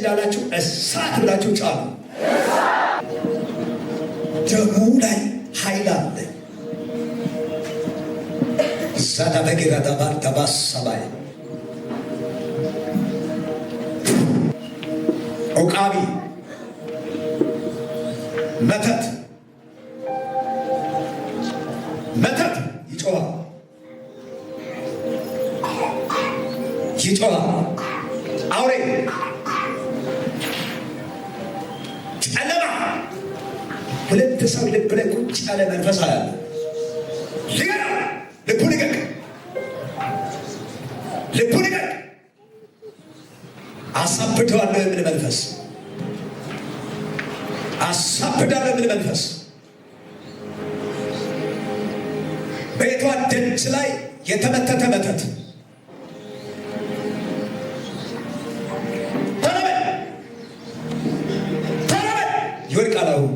እንዳላችሁ እሳት ብላችሁ ጫኑ። ደሙ ላይ ኃይል አለ። ዛዳ በጌራ ዳባር ተባስ ሰባይ ዑቃቢ መተት ይጮሃል አውሬ ጨለማ ሁለት ሰው ልብ ላይ ቁጭ ያለ መንፈስ አለ። ልቡ ልቀቅ አሳብደዋለሁ የሚል መንፈስ ቤቷ ደጅ ላይ የተመተተ መተት ይወድቃል። አሁን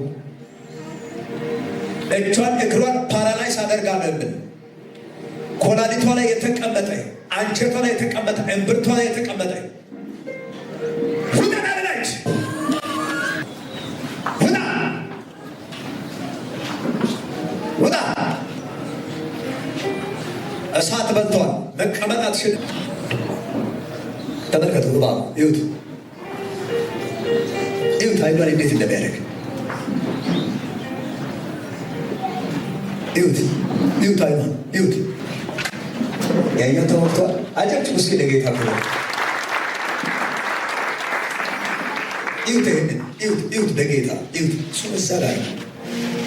እጇን እግሯን ፓራላይስ አደርጋለሁ የሚል ኮላሊቷ ላይ የተቀመጠ አንጀቷ ላይ የተቀመጠ እምብርቷ ላይ የተቀመጠ ውጣ እሳት በልተዋል። መቀመጥ አትችልም። ተመልከቱ። እባብ ይሁት አይዷን እንዴት እንደሚያደርግ ይሁት አይኗን ይሁት ያኛው ተሞክቷል። አጨብጭቡ እስኪ ለጌታ ብሎ ይሁት ለጌታ ይሁት እሱ መሳሪያ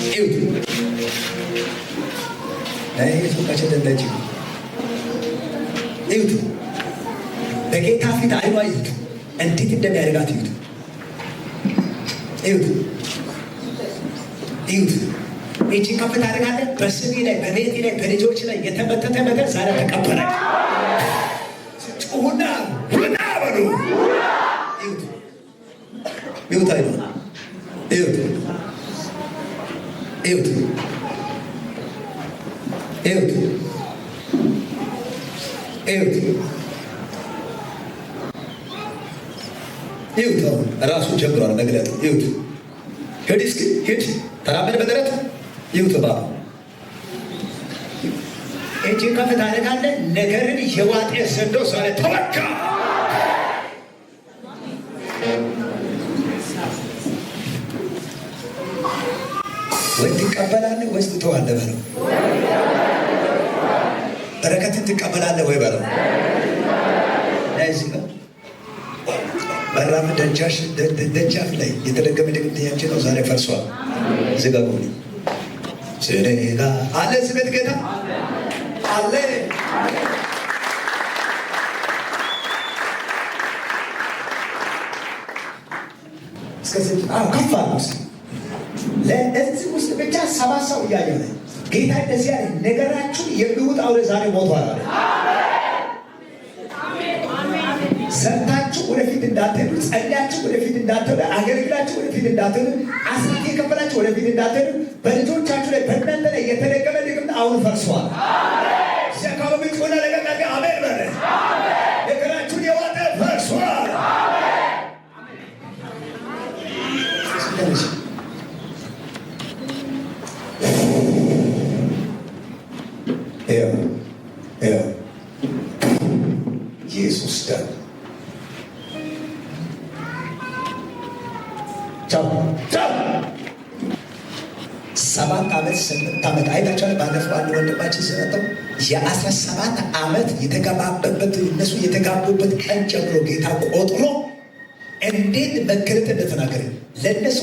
ይሁት ሱቃቸው ደለች ይሁት በጌታ ፊት አይኗ ይሁት እንዴት እንደሚያደርጋት ይሁት እቺ ከፍ ታደርጋለህ። በስሜ ላይ በቤቴ ላይ በልጆች ላይ የተመተተ ነገር ዛሬ ተቀበረ። ጩሁና ውጣ በሉ። ይሁት አይኗ ይሁት አሁን ራሱ ጀምሯል መግለጥ። ይሁት ሂድ እስኪ ሂድ ተራመድ በደረት ይሁት እባብ እጅን ከፍ ታደርጋለህ። ነገርን የዋጤ ዘንዶ ዛሬ ተወጋ። ወይ ትቀበላለህ ወይስ ትተዋለህ በለው። በረከትን ትቀበላለህ ወይ በለው። እዚህ ነው በራም ደጃፍ ላይ የተደገመ ድግምት ያንቺ ነው ዛሬ ፈርሷል። ዝጋጉኒ ስለጋ አለ ስበት ጌታ አለ እስከዚህ ከፍ አሉ። ለእዚህ ውስጥ ብቻ 7 ሰው እያየ ነው ጌታ እንደዚህ ያለ ነገራችሁን የሚውጥ አውሬ ዛሬ ሞቷል አለ። ሰርታችሁ ወደፊት እንዳትሄዱ፣ ጸልያችሁ ወደፊት እንዳትሄዱ፣ አገልግላችሁ ወደፊት እንዳትሄዱ፣ አስራት የከፈላችሁ ወደፊት እንዳትሄዱ፣ በልጆቻችሁ ላይ በእናንተ ላይ የተደገመ ድግምት አሁን ፈርሷል። ሲያካባቢ ጮና ለቀቃቂ አሜን በለ። ነገራችሁን የዋጠ ፈርሷል። ኢየሱስ ደም 7 ዓመት 8 ዓመት አይታችኋል። ባለፈው አንድ ወንድማችን ሲመጣው የ17 ዓመት የተጋባበት እነሱ የተጋቡበት ቀን ጀምሮ ጌታ ቆጥሮ እንዴት መገለጥ እንደተናገረ ለእነሱ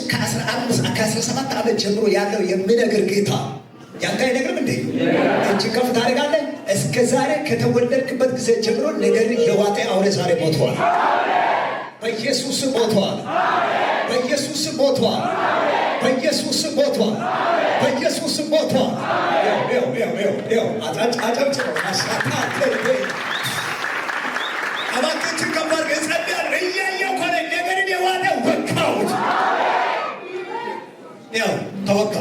ከ17 ዓመት ጀምሮ ያለው የሚነግር ጌታ ያንተ አይነግርም እንዴ? እጅ ከፍ ታደርጋለህ። እስከ ዛሬ ከተወለድክበት ጊዜ ጀምሮ ነገር የዋጤ አውሬ ዛሬ ሞቷል። በኢየሱስ ሞቷል። በኢየሱስ ሞቷል። በኢየሱስ ሞቷል። በኢየሱስ ሞቷል። አጨብጭበው አባቶችን ከባድ ገጸቢያል እያየው ከሆነ ነገርን የዋጠ ወካሁት ተወካ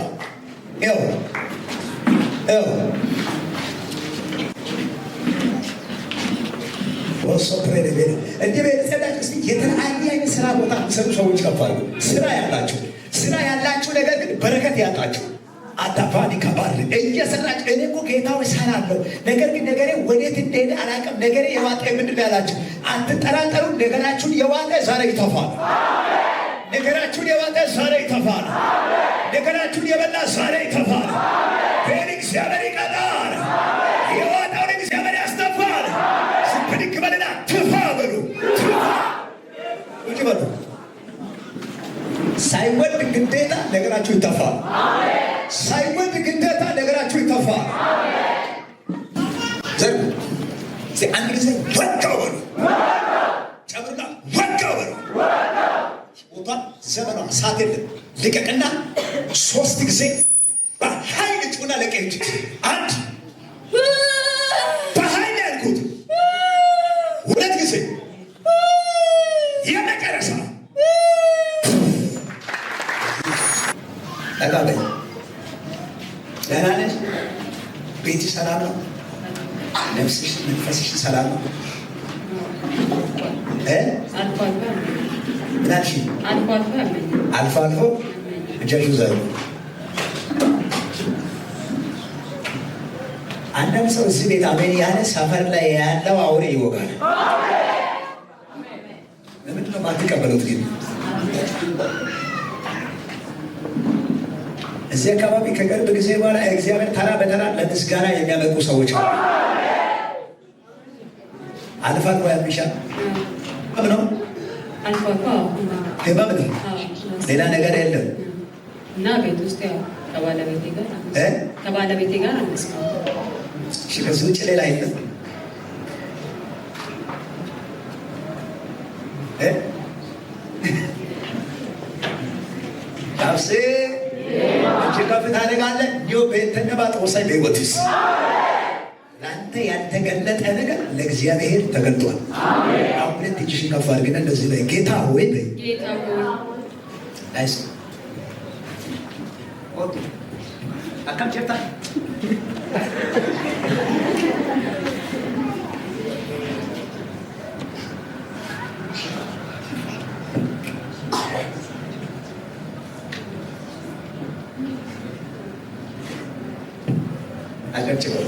እንዲህ ቤተሰዳች ስ የተለያየ አይነት ስራ ቦታ ቦታ የሚሰሩ ሰዎች ከፋሉ። ስራ ያላችሁ ነገር ግን በረከት ያጣችሁ አዳፋኒ ከባል እየሰራችሁ እኔ እኮ ጌታው እሰራለሁ፣ ነገር ግን ነገሬ ወዴት እንደሄደ አላውቅም፣ ነገሬ የዋጠ ምንድን ነው ያላችሁ አትጠራጠሩ። ነገራችሁን የዋጠ ዛሬ ይተፋል። ነገራችሁን የዋጠ ዛሬ ይተፋል። ነገራችሁን የበላ ዛሬ ይተፋል። እግዚአብሔር ይቀጣል። የዋጠውን እግዚአብሔር ያስተፋል። ብድግ በልና ትፋ በሉ። በሉ ሳይወድ ግዴታ ነገራችሁ ይተፋል። ሳይወድ ግዴታ ነገራችሁ ይተፋል። ዘር አንድ ጊዜ ወጋው በሉ። ጨምርና ወጋው በሉ። ቦታን ዘመኗ ሰዓት የለም። ልቀቅና 3 ጊዜ በኃይል ጩና ለቀኝ። አንድ በኃይል ያልኩት 2 ጊዜ የመጨረሻ ተጋበኝ። ደህና ነሽ? ቤትሽ ሰላም ነው? ነፍስሽ መንፈስሽ ሰላም ነው? ምናልሽ? አልፎ አልፎ እጃችሁ ዘሩ። አንዳንድ ሰው እዚህ ቤት አሜን ያለ ሰፈር ላይ ያለው አውሬ ይወጋል። ለምንድን ነው የማትቀበሉት ግን? እዚህ አካባቢ ከቅርብ ጊዜ በኋላ እግዚአብሔር ተራ በተራ ለምስጋና የሚያመጡ ሰዎች አሉ። አልፎ አልፎ ያልብሻል ነው ህመም ነው፣ ሌላ ነገር የለም። እና ቤት ውስጥ ያው ከባለቤቴ ጋር ከዚህ ውጭ ሌላ የለም። ዳብሴ እጅ ከፍ ታደርጋለህ። እንዲሁ ቤተነባት ወሳኝ በህይወትስ ለአንተ ያልተገለጠ ነገር ለእግዚአብሔር ተገልጧል። አሁን 2 እጅሽን ከፍ አድርግና እንደዚህ ላይ ጌታ ሆይ በይ። ናይስ ኦኬ አካም ቸርታ አጨብጭበው።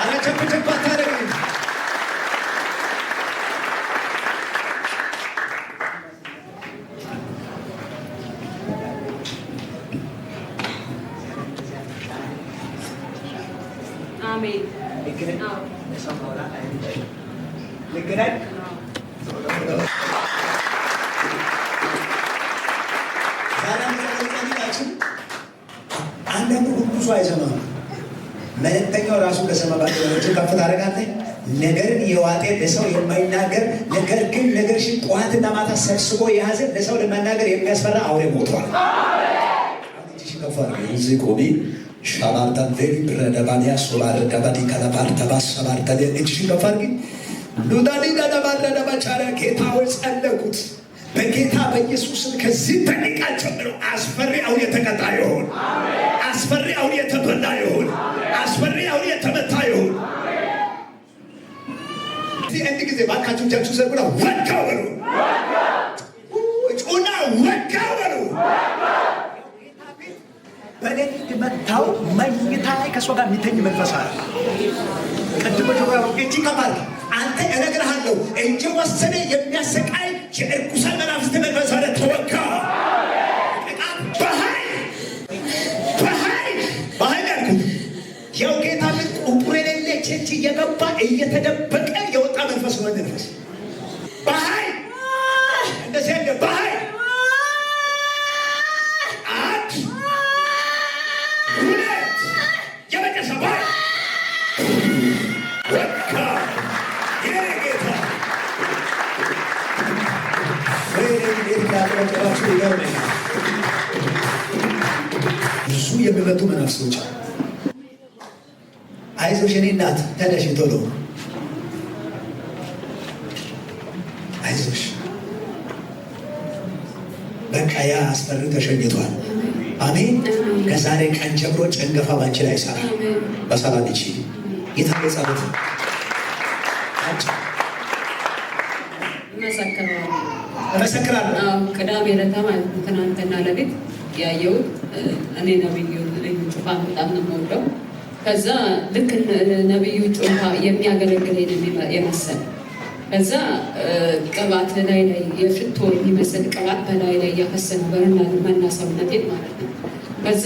አጨብጭበው አታደርግ። አሜን። ልግናኝ አንዳንዱ ብዙ አይሰማም። መልእክተኛው ራሱ ከሰማ ባለች ከፍ ታደርጋለህ። ነገርን የዋጤ ለሰው የማይናገር ነገር ግን ነገርሽን ጠዋትና ማታ ሰብስቦ የያዘ ለሰው ለመናገር የሚያስፈራ አውሬ ሞቷል። እጅሽን ከፍ አድርጊ። እዚህ ቆሚ። ሻባርታን ቬሪ ብረደባንያ ሶባር ደባዲ ከለባር ተባስ ሰባር ተደ እጅሽን ከፍ አድርጊ። ሉዳዲ ደባር ደባቻራ ጌታ ሆይ ጸለኩት በጌታ በኢየሱስም ከዚህ ደቂቃ ጀምሮ አስፈሪ አውሬ የተቀጣ ይሁን። አስፈሪ አውሬ የተበላ ይሁን። አስፈሪ አውሬ የተመታ ይሁን። አንድ ጊዜ ባካችሁ ጃችሁ ዘጉና ወጋው በሉ። ጩና ወጋው በሉ። በሌሊት መታው መኝታ ላይ ከእሷ ጋር የሚተኝ መንፈስ አለ። ቅድም ጆሮ እጅ ከማል አንተ እነግርሃለሁ እንጂ ወሰነ የሚያሰቃይ የእርኩሳን መናፍስት መንፈስ አለ። ተወጋ። በኃይል ያልኩት ያው ጌታ ምን ቁጥር የሌለ ቸርች እየገባ እየተደበቀ የወጣ መንፈስ ነው። መንፈስ በኃይል እንደዚህ ያለ በኃይል አንድ ሁለት የመጨረሻ በኃይል ወጋ። የጌታ ወይኔ ይገርመኛል። ብዙ የሚመጡ መናፍስቶች አይዞሽ የኔ እናት ተነሽ ቶሎ አይዞሽ በቃ ያ አስፈሪው ተሸኝቷል። አሜን። ከዛሬ ቀን ጀምሮ ጭንገፋ ባንቺ ላይ ይሰራል። በሰላም ይቺ የታገ ጸሎት እመሰክራለሁ። ቅዳሜ ዕለት ማለት ነው። ትናንትና ለቤት ያየሁት እኔ ነብዩ ጩፋ በጣም ነው የምወደው። ከዛ ልክ ነብዩ ጩፋ የሚያገለግል የመሰለ ከዛ ቅባት ላይ የሽቶ የሚመስል ቅባት በላይ እያፈሰሰ ነበርና መና ሰውነቴን ማለት ነው። ከዛ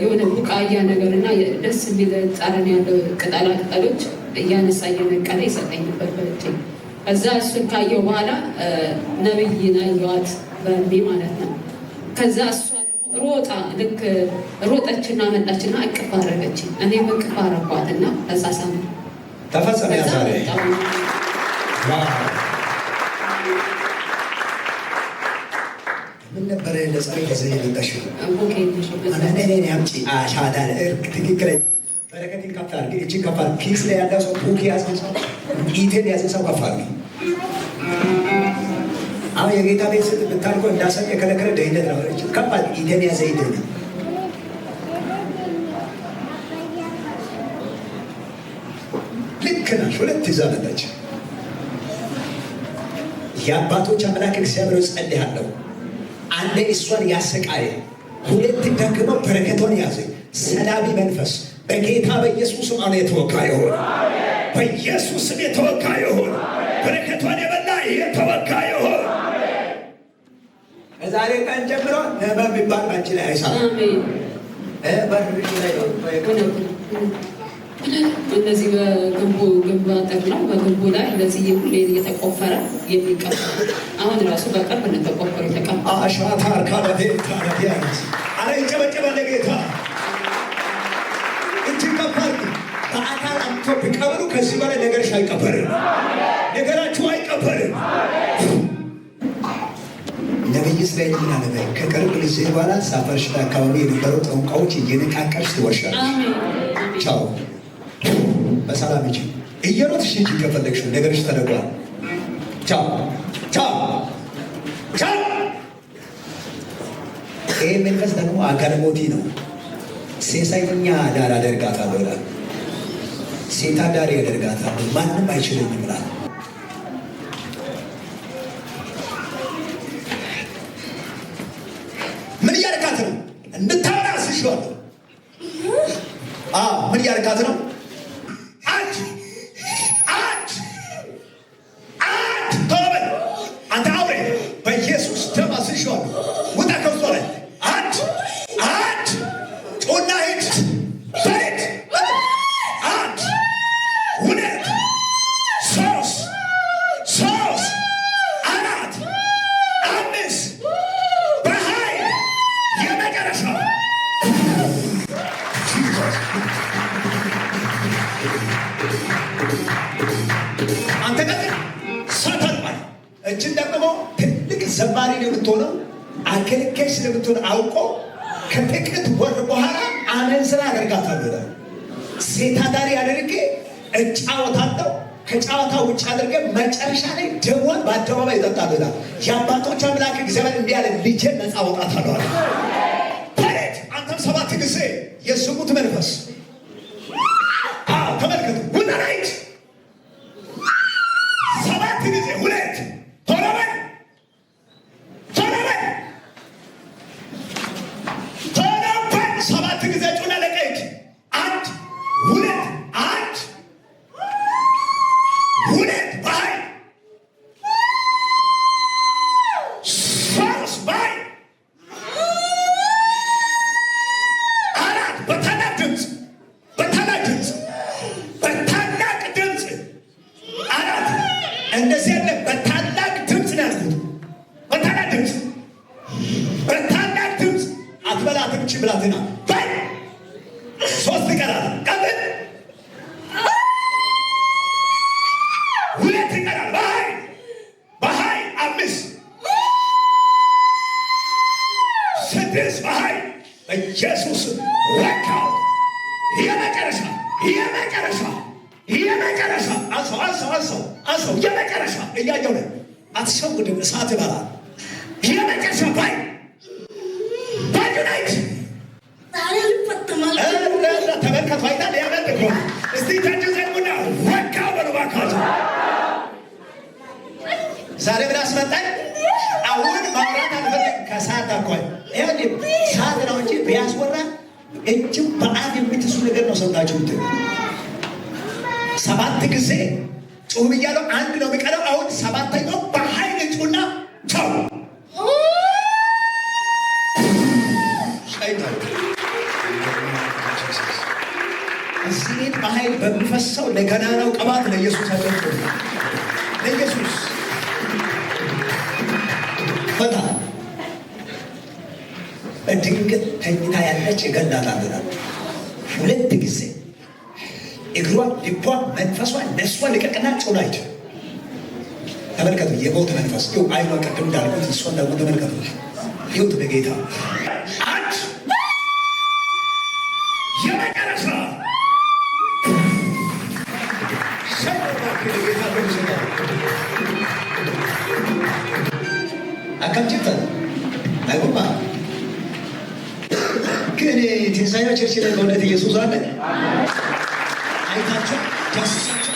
የሆነ ቡቃያ ነገርና ደስ የሚል ጠረን ያለው ቅጠላ ቅጠሎች እያነሳ እየነቀለ ይሰጠኝ ነበር በእጄ። ከዛ እሱን ካየው በኋላ ነብይን አየኋት በእንዴ ማለት ነው። ከዛ እሷ ደግሞ ሮጣ ልክ ሮጠችና መጣችና እቅፍ አደረገችኝ። እኔም እቅፍ አደረኳትና ተሳሳመ ተፈጸመ። ዛሬ ምን ነበረ ለጸሎት ከዚህ የመጣሽው? እኔ አምጪ አሻዳ ትክክለኛ በረከት ይከፋል። እቺ ከፋል ኪስ ላይ ያለው ሰው ቡክ ያዘ ሰው ኢቴን ያዘ ሰው ከፋል። አሁን የጌታ ቤት ስጥ ብታልቆ እንዳሰብ የከለከለ ደህነት ነው። እቺ ከፋል ኢቴን ያዘ ይደነ ልክ ነሽ። ሁለት ይዛ መጣች። የአባቶች አምላክ እግዚአብሔር ጸልያለሁ። አንዴ እሷን ያሰቃየ፣ ሁለት ደግሞ በረከቷን ያዘ። ሰላቢ መንፈስ በጌታ በኢየሱስ ስም አሁን የተወጋ ይሁን። በኢየሱስ ስም የተወጋ ይሁን። በረከቷን የበላ የተወጋ ይሁን። ከዛሬ ቀን ጀምሮ ነባ የሚባል ባንቺ ላይ አይሰራም። እነዚህ በግንቡ አጠር ነው። በግንቡ ላይ እንደዚህ እየተቆፈረ የሚቀባ አሁን ራሱ በቅርብ ነው ተቆፈረ የተቀባ አሻታ አርካዳቴ ታዳቲያስ አረ ይጨበጨበ ለጌታ እንትከፋል። በአካል አምቶ ቢቀበሩ ከዚህ በላይ ነገርሽ አይቀበርም። ነገራችሁ አይቀበርም። ነብይ እስራኤል ምን አለ? ከቅርብ ጊዜ በኋላ ሳፈርሽ አካባቢ የነበሩ ጠንቋዎች እየነቃቀሽ ትወርሻለሽ። ቻው በሰላም እንጂ እየሮጥሽ እንጂ ከፈለግሽ ነገርሽ ተደርጓል። ቻው ቻው ቻው። ይህ መንፈስ ደግሞ አጋለሞቲ ነው። ሴሰኛ ዳር አደርጋታለሁ ይላል። ሴት አዳሪ ያደርጋታለሁ፣ ማንም አይችልም ይላል። ምን እያደረጋት ነው? እንድታወራ አስይዤዋለሁ። ምን እያደረጋት ነው? አንተ አውሬ በኢየሱስ ደም አስይዤዋለሁ። ውጣ ከውስጧ ላይ አንድ ጮና ሂድ በሬት አንድ ሁለት ሶስት አራት አምስት በኃይል የመጨረሻ አንተ ቀጥል ሰተልማል። እችን ደግሞ ትልቅ ዘማሪ ነው የምትሆነው። አገልጋይ ስለምትሆን አውቆ ከጥቂት ወር በኋላ አመንዝራ አደርጋታለሁ ይላል። ሴት አዳሪ አድርጌ እጫወታለሁ። ከጨዋታ ውጭ አድርገ መጨረሻ ላይ ደሟን በአደባባይ ይጠጣሉ ይላል። የአባቶች አምላክ እግዚአብሔር እንዲህ ያለ ልጄን ነፃ አወጣታለሁ አለ። በሬት አንተም 7 ጊዜ የዝሙት መንፈስ ተመልከቱ። ቡና ራይት 7 ጊዜ ሁለት ቶሎ በል 7 ጊዜ ጩና ለቀይት አንድ ሁለት በኃይል ሶስት በኃይል አራት በታላቅ ድምፅ አራት እንደዚህ ያለ በታላቅ ድምፅ ነው ያልኩት። በታላቅ ድምፅ አትበላትም። እቺ ብላቴና በል 3 ይቀራል። ቀጥል 2 ይቀራል። በኃይል 5 6 በኃይል በኢየሱስ ወካው። የመጨረሻ አንሰው የመጨረሻ እያየው ነው። አትሸውድም። እሳት ይበላል። የመጨረሻ ባይ ባዩናይት ተመልከቱ። አይታል ያመልክ እስቲ ተንጅ ዘሙና ወካው በሉ ባካቱ ዛሬ ምን አስመጣኝ? አሁን ማውራት አልፈልግም። ከሰዓት አኳይ ሰዓት ነው እንጂ ቢያስወራ እጅም በአፍ የምትሱ ነገር ነው። ሰምታችሁ ምት 7 ጊዜ ጩህ ብያለሁ። አንድ ነው የሚቀረው። አሁን 7ኛው በኃይል ጩና ቻው። እዚህ ቤት በኃይል በሚፈሰው ለገና ነው ቅባት ለኢየሱስ አለበት። ለኢየሱስ ፈታ በድንገት ተኝታ ያለች የገላታል። 2 ጊዜ እግሯን፣ ልቧን፣ መንፈሷን ነፍሷን ልቀቅና ጮላች። ተመልከቱ፣ የሞት መንፈስ ይኸው አይኗ ቅድም እንዳልኩት እሷን ደግሞ ተመልከቱ። ይሁት በጌታ አንድ የመጨረሻ አካምጭተን አይጎማ ግን ትንሣኤው ቸርች ላይ በእውነት ኢየሱስ አለ። አይታቸው ዳስሳቸው።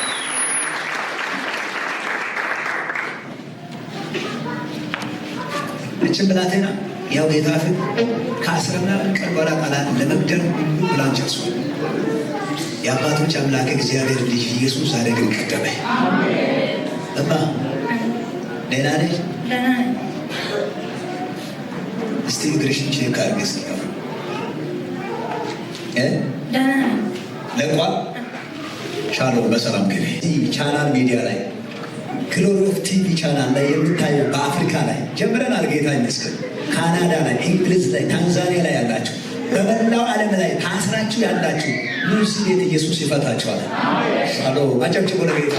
እችን ብላቴና ያው ጌታ ፊት ከ10 ቀን በኋላ ቃላት ለመግደል ብላን ጨርሷል። የአባቶች አምላክ እግዚአብሔር ልጅ ኢየሱስ ዛሬ ግን ቀደመ። እማ ደህና ነሽ? እስቲ እግርሽን ቼክ አድርጊ እስኪ። ለቋ ሻሎም በሰላም ግቢ። ቻናል ሚዲያ ላይ ግሎሪ ኦፍ ቲቪ ቻናል ላይ የምታየው በአፍሪካ ላይ ጀምረናል። ጌታ ይመስገን። ካናዳ ላይ፣ እንግሊዝ ላይ፣ ታንዛኒያ ላይ ያላችሁ፣ በመላው ዓለም ላይ ታስራችሁ ያላችሁ ኑሲ ቤት ኢየሱስ ይፈታችኋል። ሻሎም አጨብጭቡ ለጌታ።